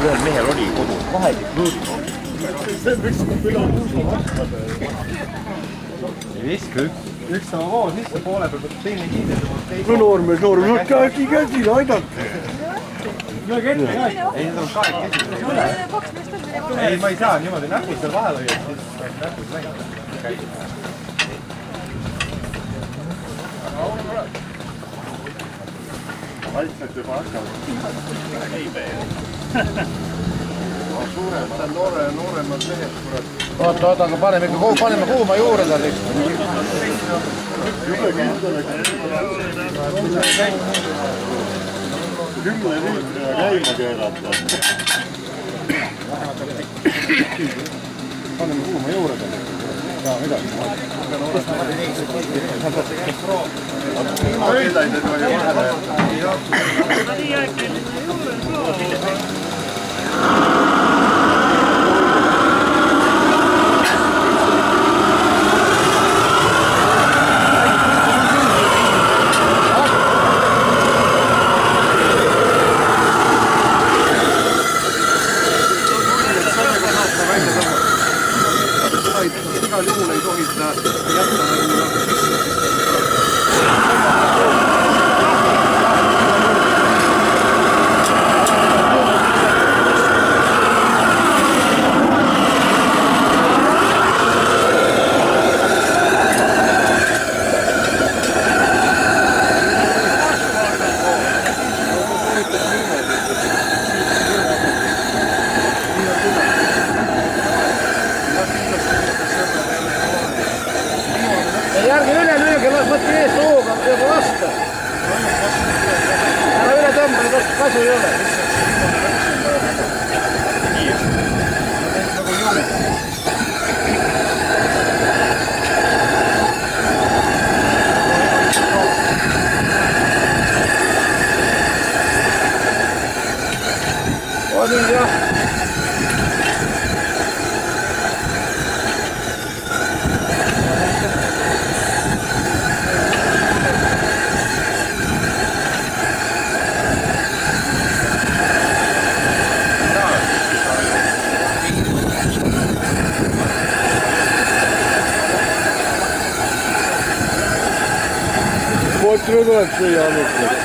ühel mehel oli kodus vahelik luudik. See võiks üle uusma vaskada. Viska üks sama voo sisse poole peal, teine kiidel. No noormees, käsi aidata. Ei, see on kahekesi. Ei, ma ei saa niimoodi näpud seal vahel hoida, siis näpud läinud. Vaikselt juba hakkavad. Ei veel. Suuremad on nooremad mehed, kurat. Oota, aga paneme kuuma juurde tal lihtsalt. Jube kindlasti. 10 liitriga käima keerata. Paneme kuuma juurde tal lihtsalt. Saa midagi. Võidaid ei tohi vahele jätta. Igal juhul ei tohi seda jätta Järgi üle lüüge, võtke ees hooga, peab lasta. Ära üle tõmbale, kasu ei ole. On nii jah. Potru tuleb siia alustada.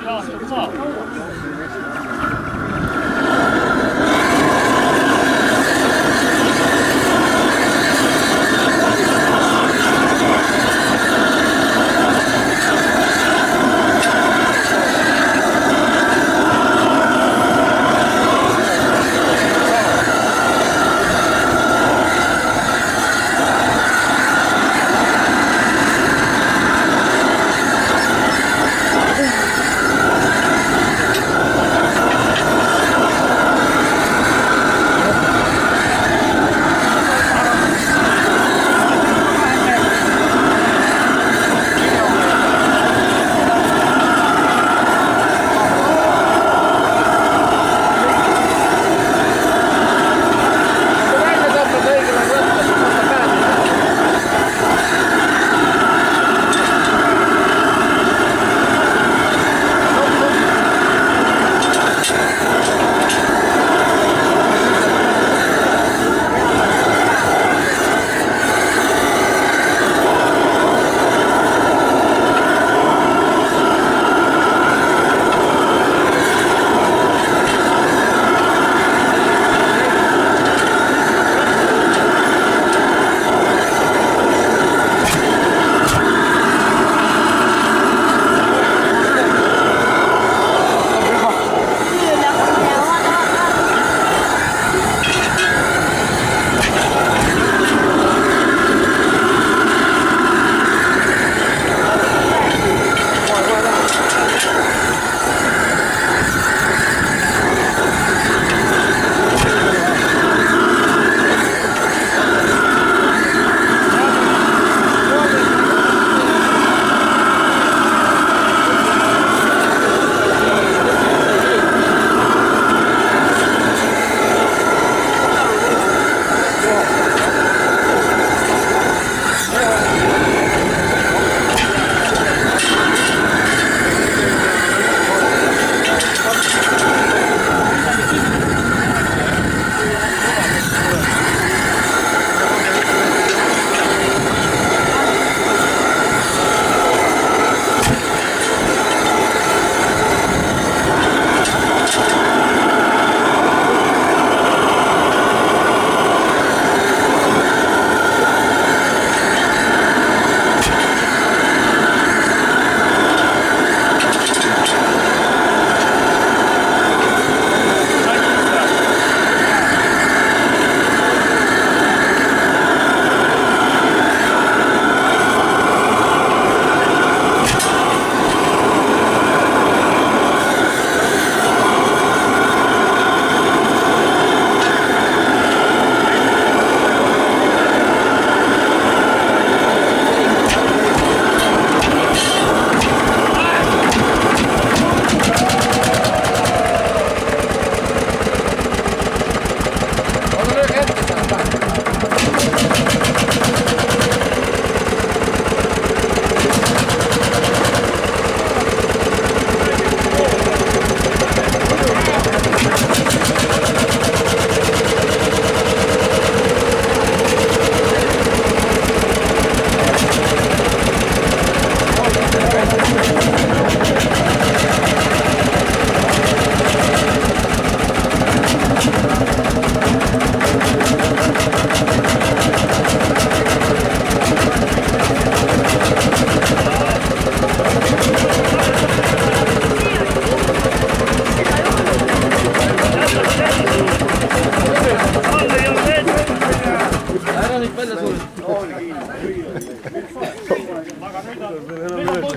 Ja,